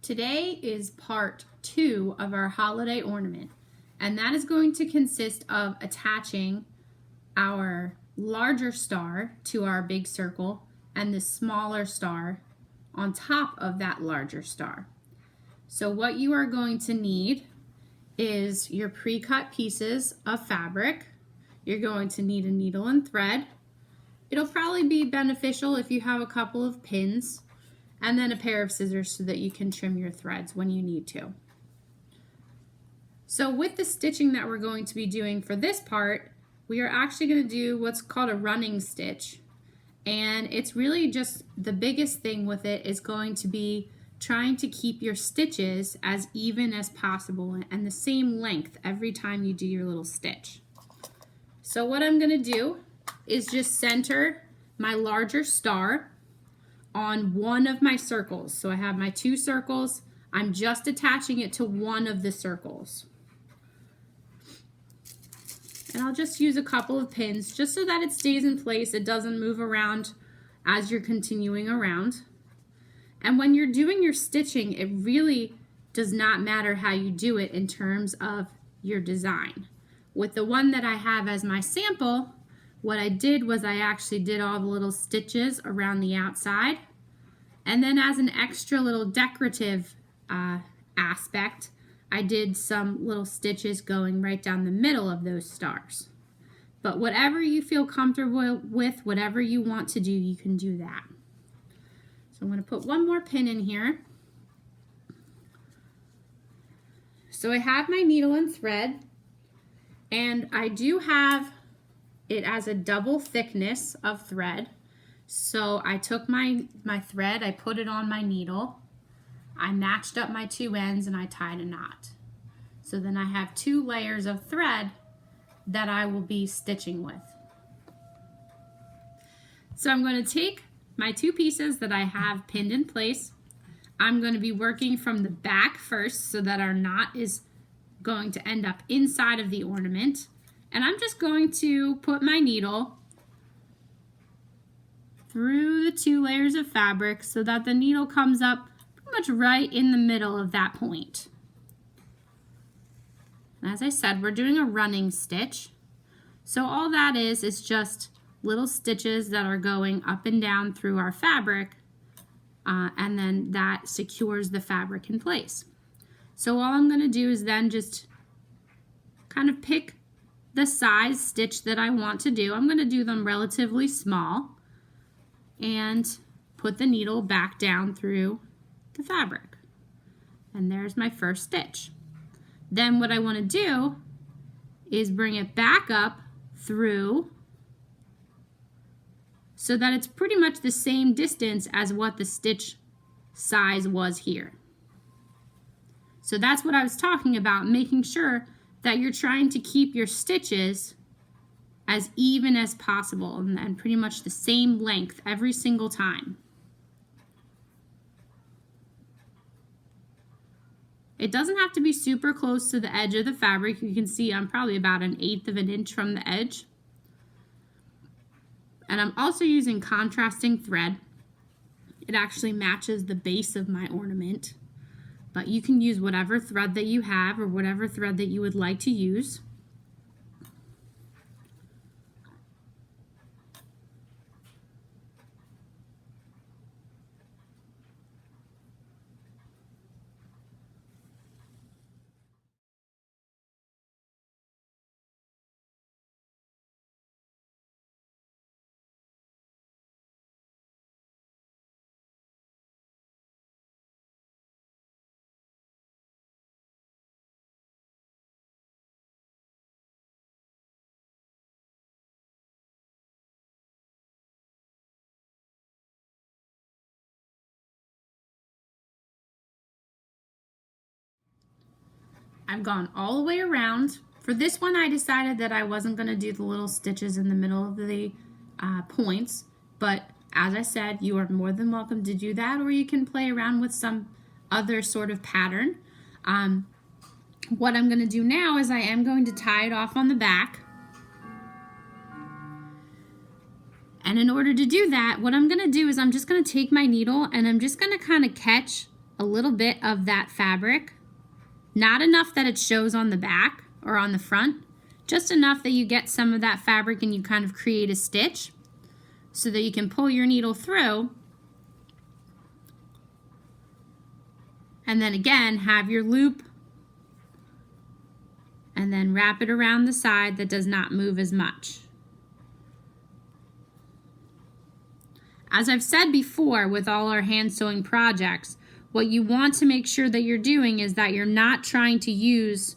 Today is part 2 of our holiday ornament, and that is going to consist of attaching our larger star to our big circle and the smaller star on top of that larger star. So what you are going to need is your pre-cut pieces of fabric. You're going to need a needle and thread. It'll probably be beneficial if you have a couple of pins, and then a pair of scissors so that you can trim your threads when you need to. So with the stitching that we're going to be doing for this part, we are actually going to do what's called a running stitch. And it's really just the biggest thing with it is going to be trying to keep your stitches as even as possible and the same length every time you do your little stitch. So what I'm going to do is just center my larger star on one of my circles. So I have my 2 circles. I'm just attaching it to one of the circles. And I'll just use a couple of pins just so that it stays in place. It doesn't move around as you're continuing around. And when you're doing your stitching, it really does not matter how you do it in terms of your design. With the one that I have as my sample, what I did was I actually did all the little stitches around the outside. And then as an extra little decorative aspect, I did some little stitches going right down the middle of those stars. But whatever you feel comfortable with, whatever you want to do, you can do that. So I'm going to put one more pin in here. So I have my needle and thread, and I do have it as a double thickness of thread. So I took my thread, I put it on my needle, I matched up my 2 ends, and I tied a knot. So then I have 2 layers of thread that I will be stitching with. So I'm going to take my 2 pieces that I have pinned in place. I'm going to be working from the back first so that our knot is going to end up inside of the ornament. And I'm just going to put my needle through the 2 layers of fabric so that the needle comes up pretty much right in the middle of that point. And as I said, we're doing a running stitch. So all that is just little stitches that are going up and down through our fabric, and then that secures the fabric in place. So all I'm going to do is then just kind of pick the size stitch that I want to do. I'm going to do them relatively small and put the needle back down through the fabric. And there's my first stitch. Then what I want to do is bring it back up through so that it's pretty much the same distance as what the stitch size was here. So that's what I was talking about, making sure that you're trying to keep your stitches as even as possible and pretty much the same length every single time. It doesn't have to be super close to the edge of the fabric. You can see I'm probably about 1/8 of an inch from the edge. And I'm also using contrasting thread. It actually matches the base of my ornament, but you can use whatever thread that you have or whatever thread that you would like to use. I've gone all the way around. For this one, I decided that I wasn't going to do the little stitches in the middle of the points, but as I said, you are more than welcome to do that, or you can play around with some other sort of pattern. What I'm going to do now is I am going to tie it off on the back. And in order to do that, what I'm going to do is I'm just going to take my needle and I'm just going to kind of catch a little bit of that fabric, not enough that it shows on the back or on the front, just enough that you get some of that fabric and you kind of create a stitch so that you can pull your needle through, and then again have your loop and then wrap it around the side that does not move as much. As I've said before with all our hand sewing projects, what you want to make sure that you're doing is that you're not trying to use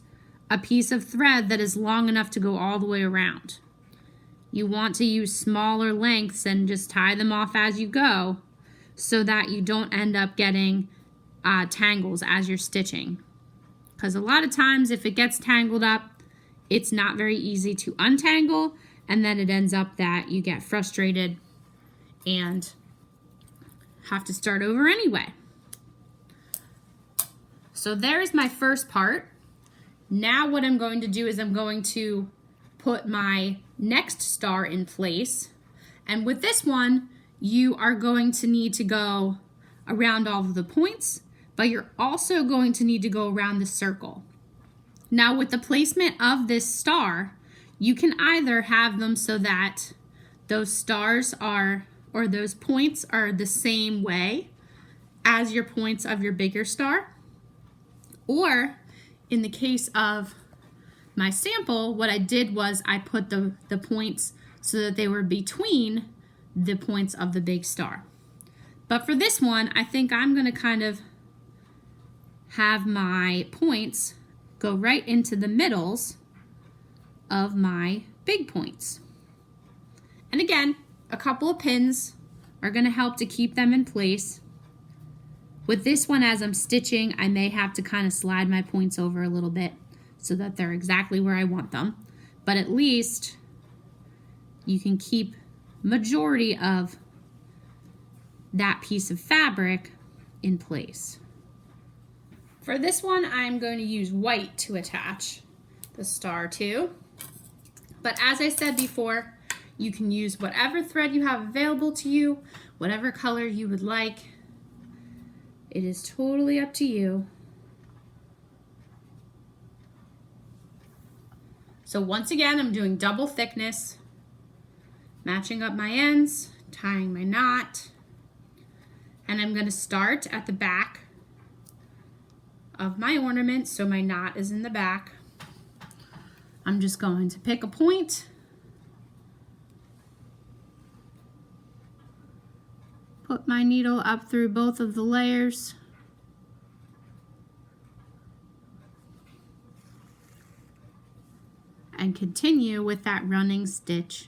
a piece of thread that is long enough to go all the way around. You want to use smaller lengths and just tie them off as you go so that you don't end up getting tangles as you're stitching. Because a lot of times if it gets tangled up, it's not very easy to untangle, and then it ends up that you get frustrated and have to start over anyway. So there's my first part. Now what I'm going to do is I'm going to put my next star in place. And with this one, you are going to need to go around all of the points, but you're also going to need to go around the circle. Now with the placement of this star, you can either have them so that those stars are, or those points are the same way as your points of your bigger star. Or in the case of my sample, what I did was I put the points so that they were between the points of the big star. But for this one, I think I'm going to kind of have my points go right into the middles of my big points. And again, a couple of pins are going to help to keep them in place. With this one, as I'm stitching, I may have to kind of slide my points over a little bit so that they're exactly where I want them. But at least you can keep majority of that piece of fabric in place. For this one, I'm going to use white to attach the star to. But as I said before, you can use whatever thread you have available to you, whatever color you would like. It is totally up to you. So once again, I'm doing double thickness, matching up my ends, tying my knot, and I'm going to start at the back of my ornament, so my knot is in the back. I'm just going to pick a point, put my needle up through both of the layers, and continue with that running stitch.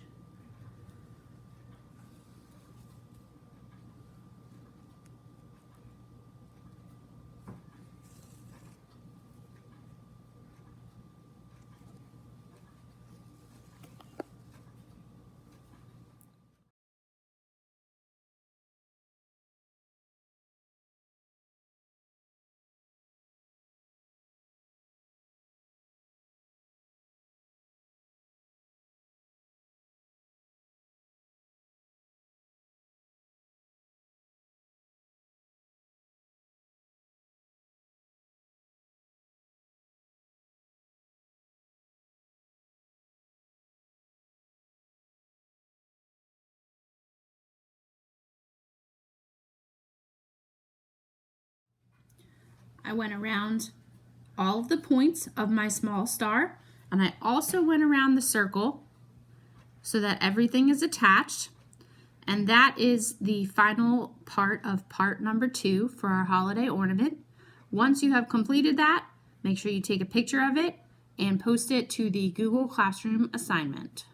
I went around all of the points of my small star, and I also went around the circle so that everything is attached. And that is the final part of part number 2 for our holiday ornament. Once you have completed that, make sure you take a picture of it and post it to the Google Classroom assignment.